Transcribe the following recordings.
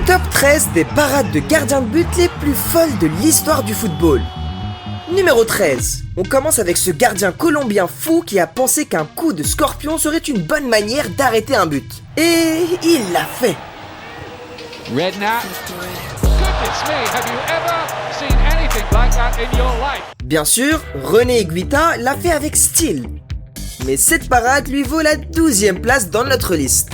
Top 13 des parades de gardiens de but les plus folles de l'histoire du football. Numéro 13. On commence avec ce gardien colombien fou qui a pensé qu'un coup de scorpion serait une bonne manière d'arrêter un but. Et il l'a fait. Redknapp. Goodness me, have you ever seen anything like that in your life? Bien sûr, René Higuita l'a fait avec style. Mais cette parade lui vaut la 12e place dans notre liste.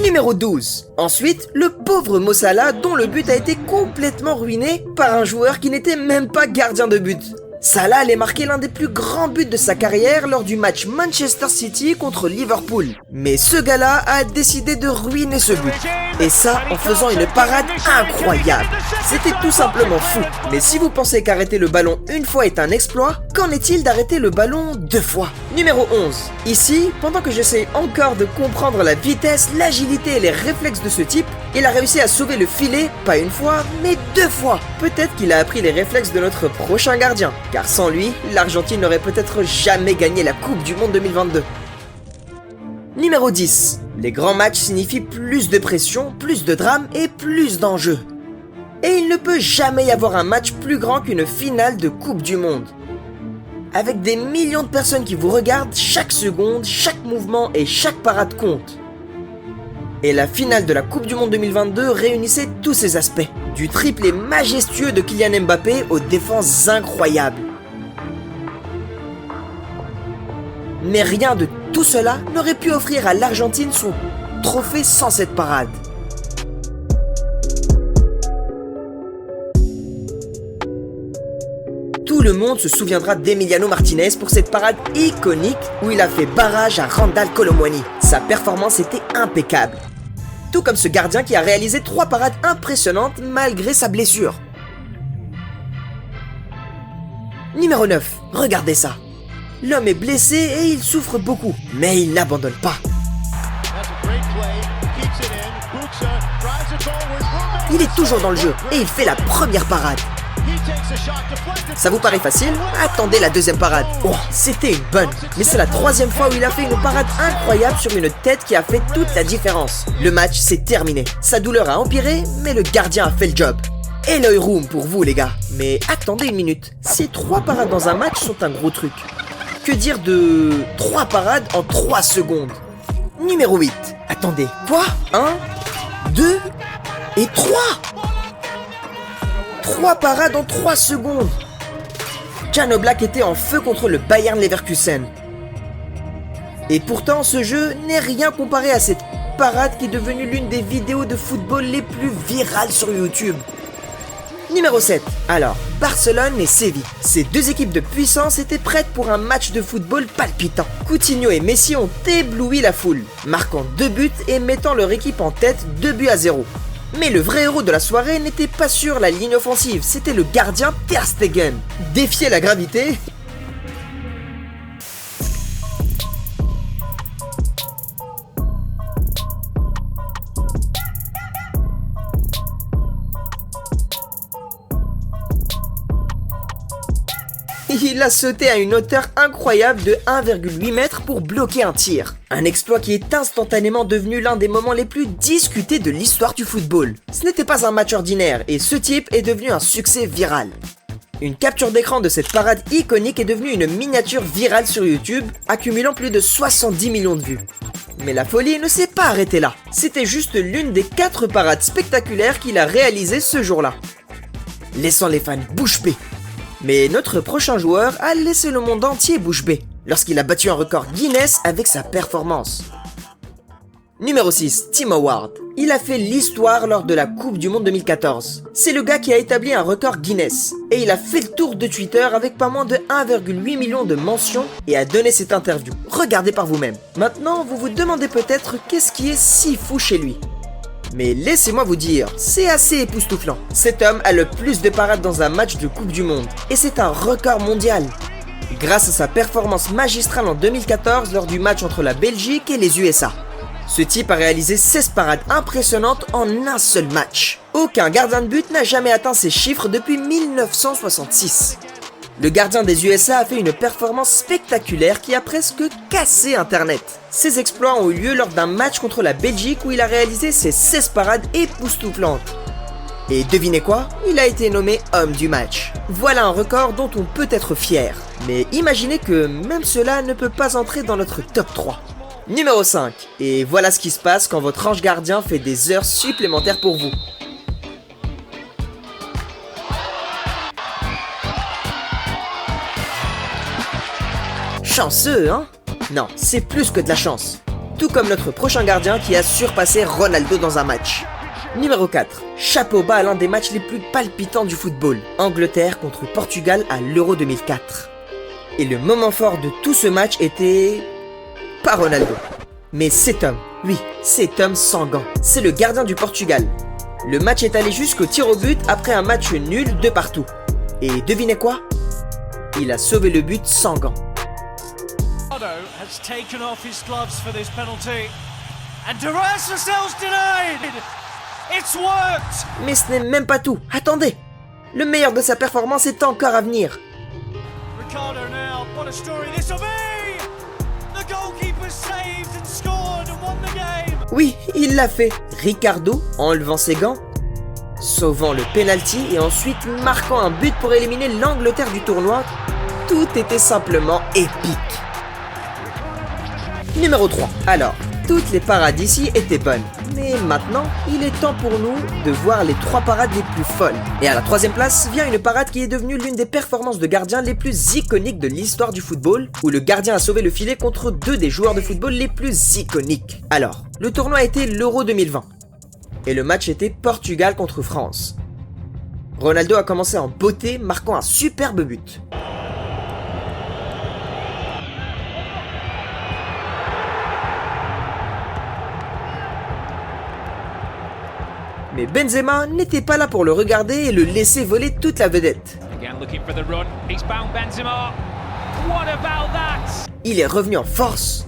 Numéro 12. Ensuite, le pauvre Mo Salah dont le but a été complètement ruiné par un joueur qui n'était même pas gardien de but. Salah allait marquer l'un des plus grands buts de sa carrière lors du match Manchester City contre Liverpool. Mais ce gars-là a décidé de ruiner ce but. Et ça en faisant une parade incroyable. C'était tout simplement fou. Mais si vous pensez qu'arrêter le ballon une fois est un exploit, qu'en est-il d'arrêter le ballon 2 fois? Numéro 11. Ici, pendant que j'essaie encore de comprendre la vitesse, l'agilité et les réflexes de ce type, il a réussi à sauver le filet, pas une fois, mais 2 fois. Peut-être qu'il a appris les réflexes de notre prochain gardien, car sans lui, l'Argentine n'aurait peut-être jamais gagné la Coupe du Monde 2022. Numéro 10. Les grands matchs signifient plus de pression, plus de drame et plus d'enjeux. Et il ne peut jamais y avoir un match plus grand qu'une finale de Coupe du Monde. Avec des millions de personnes qui vous regardent, chaque seconde, chaque mouvement et chaque parade compte. Et la finale de la Coupe du Monde 2022 réunissait tous ces aspects. Du triplé majestueux de Kylian Mbappé aux défenses incroyables. Mais rien de tout cela n'aurait pu offrir à l'Argentine son trophée sans cette parade. Tout le monde se souviendra d'Emiliano Martinez pour cette parade iconique où il a fait barrage à Randal Colomwani. Sa performance était impeccable. Tout comme ce gardien qui a réalisé 3 parades impressionnantes malgré sa blessure. Numéro 9. Regardez ça. L'homme est blessé et il souffre beaucoup, mais il n'abandonne pas. Il est toujours dans le jeu et il fait la première parade. Ça vous paraît facile? Attendez la deuxième parade. Oh, c'était une bonne. Mais c'est la 3e fois où il a fait une parade incroyable sur une tête qui a fait toute la différence. Le match s'est terminé. Sa douleur a empiré, mais le gardien a fait le job. Eloy Room pour vous les gars. Mais attendez une minute. Ces 3 parades dans un match sont un gros truc. Que dire de 3 parades en 3 secondes? Numéro 8. Attendez. Quoi? 1, 2 et 3. 3 parades en 3 secondes. Jan Oblak était en feu contre le Bayern Leverkusen. Et pourtant, ce jeu n'est rien comparé à cette parade qui est devenue l'une des vidéos de football les plus virales sur YouTube. Numéro 7. Alors, Barcelone et Séville. Ces 2 équipes de puissance étaient prêtes pour un match de football palpitant. Coutinho et Messi ont ébloui la foule, marquant 2 buts et mettant leur équipe en tête 2-0. Mais le vrai héros de la soirée n'était pas sur la ligne offensive, c'était le gardien Ter Stegen. Défier la gravité? Il a sauté à une hauteur incroyable de 1,8 m pour bloquer un tir. Un exploit qui est instantanément devenu l'un des moments les plus discutés de l'histoire du football. Ce n'était pas un match ordinaire et ce type est devenu un succès viral. Une capture d'écran de cette parade iconique est devenue une miniature virale sur YouTube, accumulant plus de 70 millions de vues. Mais la folie ne s'est pas arrêtée là. C'était juste l'une des 4 parades spectaculaires qu'il a réalisées ce jour-là, laissant les fans bouche bée. Mais notre prochain joueur a laissé le monde entier bouche bée lorsqu'il a battu un record Guinness avec sa performance. Numéro 6, Tim Howard. Il a fait l'histoire lors de la Coupe du Monde 2014. C'est le gars qui a établi un record Guinness. Et il a fait le tour de Twitter avec pas moins de 1,8 million de mentions et a donné cette interview. Regardez par vous-même. Maintenant, vous vous demandez peut-être qu'est-ce qui est si fou chez lui. Mais laissez-moi vous dire, c'est assez époustouflant. Cet homme a le plus de parades dans un match de Coupe du Monde. Et c'est un record mondial. Grâce à sa performance magistrale en 2014 lors du match entre la Belgique et les USA. Ce type a réalisé 16 parades impressionnantes en un seul match. Aucun gardien de but n'a jamais atteint ces chiffres depuis 1966. Le gardien des USA a fait une performance spectaculaire qui a presque cassé Internet. Ses exploits ont eu lieu lors d'un match contre la Belgique où il a réalisé ses 16 parades époustouflantes. Et devinez quoi? Il a été nommé homme du match. Voilà un record dont on peut être fier. Mais imaginez que même cela ne peut pas entrer dans notre top 3. Numéro 5. Et voilà ce qui se passe quand votre ange gardien fait des heures supplémentaires pour vous. Chanceux, hein? Non, c'est plus que de la chance. Tout comme notre prochain gardien qui a surpassé Ronaldo dans un match. Numéro 4. Chapeau bas à l'un des matchs les plus palpitants du football. Angleterre contre Portugal à l'Euro 2004. Et le moment fort de tout ce match était... pas Ronaldo. Mais cet homme, oui, cet homme sans gants. C'est le gardien du Portugal. Le match est allé jusqu'au tir au but après un match nul de partout. Et devinez quoi? Il a sauvé le but sans gants. Has taken off his gloves for this penalty, and Durant Lascelles denied. It's worked. Mais ce n'est même pas tout. Attendez, le meilleur de sa performance est encore à venir. Ricardo now, what a story this will be. The goalkeeper saved and scored and won the game. Oui, il l'a fait. Ricardo, enlevant ses gants, sauvant le penalty et ensuite marquant un but pour éliminer l'Angleterre du tournoi. Tout était simplement épique. Numéro 3. Alors, toutes les parades ici étaient bonnes. Mais maintenant, il est temps pour nous de voir les 3 parades les plus folles. Et à la 3e place vient une parade qui est devenue l'une des performances de gardien les plus iconiques de l'histoire du football, où le gardien a sauvé le filet contre 2 des joueurs de football les plus iconiques. Alors, le tournoi était l'Euro 2020. Et le match était Portugal contre France. Ronaldo a commencé en beauté, marquant un superbe but. Mais Benzema n'était pas là pour le regarder et le laisser voler toute la vedette. Il est revenu en force,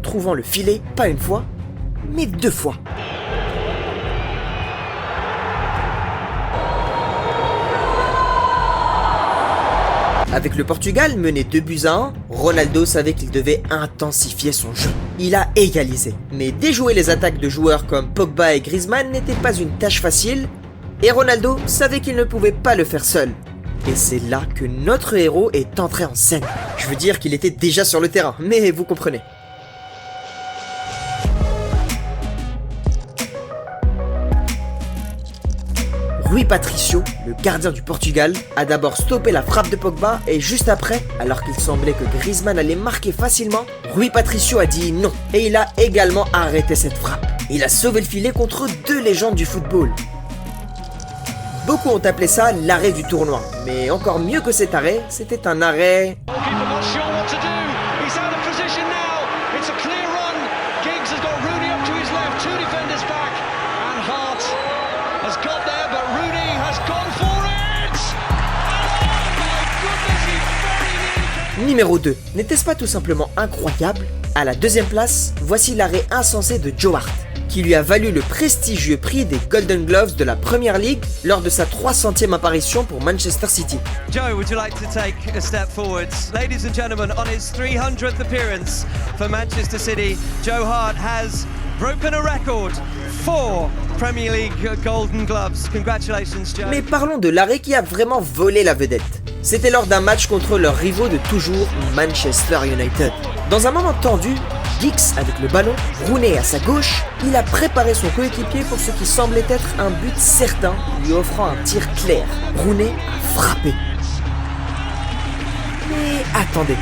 trouvant le filet pas une fois, mais 2 fois. Avec le Portugal mené 2-1, Ronaldo savait qu'il devait intensifier son jeu. Il a égalisé. Mais déjouer les attaques de joueurs comme Pogba et Griezmann n'était pas une tâche facile, et Ronaldo savait qu'il ne pouvait pas le faire seul. Et c'est là que notre héros est entré en scène. Je veux dire qu'il était déjà sur le terrain, mais vous comprenez. Rui Patricio, le gardien du Portugal, a d'abord stoppé la frappe de Pogba et juste après, alors qu'il semblait que Griezmann allait marquer facilement, Rui Patricio a dit non et il a également arrêté cette frappe. Il a sauvé le filet contre 2 légendes du football. Beaucoup ont appelé ça l'arrêt du tournoi, mais encore mieux que cet arrêt, c'était un arrêt... Numéro 2. N'était-ce pas tout simplement incroyable? À la 2e place, voici l'arrêt insensé de Joe Hart, qui lui a valu le prestigieux prix des Golden Gloves de la Premier League lors de sa 300e apparition pour Manchester City. Joe, would you like to take a step forwards? Ladies and gentlemen, on his 300th appearance for Manchester City, Joe Hart has broken a record. 4 Premier League Golden Gloves. Congratulations, Joe. Mais parlons de l'arrêt qui a vraiment volé la vedette. C'était lors d'un match contre leurs rivaux de toujours, Manchester United. Dans un moment tendu, Giggs avec le ballon, Rooney à sa gauche, il a préparé son coéquipier pour ce qui semblait être un but certain, lui offrant un tir clair. Rooney a frappé. Mais attendez,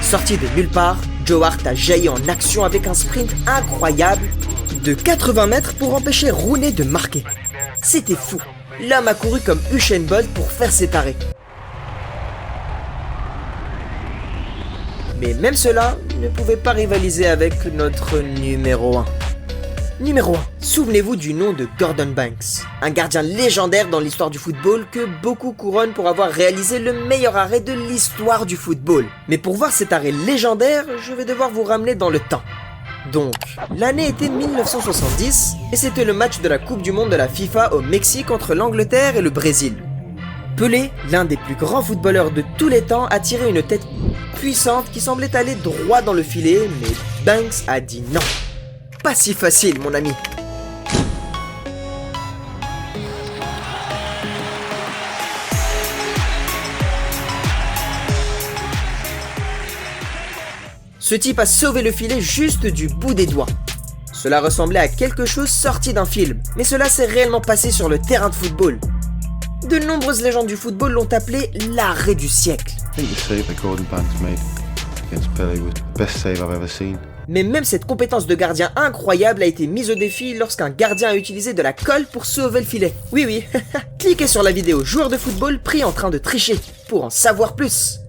sorti de nulle part, Joe Hart a jailli en action avec un sprint incroyable de 80 mètres pour empêcher Rooney de marquer. C'était fou. L'homme a couru comme Usain Bolt pour faire cet arrêt. Mais même cela ne pouvait pas rivaliser avec notre numéro 1. Numéro 1. Souvenez-vous du nom de Gordon Banks, un gardien légendaire dans l'histoire du football que beaucoup couronnent pour avoir réalisé le meilleur arrêt de l'histoire du football. Mais pour voir cet arrêt légendaire, je vais devoir vous ramener dans le temps. Donc, l'année était 1970 et c'était le match de la Coupe du Monde de la FIFA au Mexique entre l'Angleterre et le Brésil. Pelé, l'un des plus grands footballeurs de tous les temps, a tiré une tête puissante qui semblait aller droit dans le filet, mais Banks a dit non. Pas si facile, mon ami. Ce type a sauvé le filet juste du bout des doigts. Cela ressemblait à quelque chose sorti d'un film, mais cela s'est réellement passé sur le terrain de football. De nombreuses légendes du football l'ont appelé l'arrêt du siècle. I think the save that Gordon Banks made against Pelé was the best save I've ever seen. Mais même cette compétence de gardien incroyable a été mise au défi lorsqu'un gardien a utilisé de la colle pour sauver le filet. Oui, cliquez sur la vidéo joueur de football pris en train de tricher pour en savoir plus.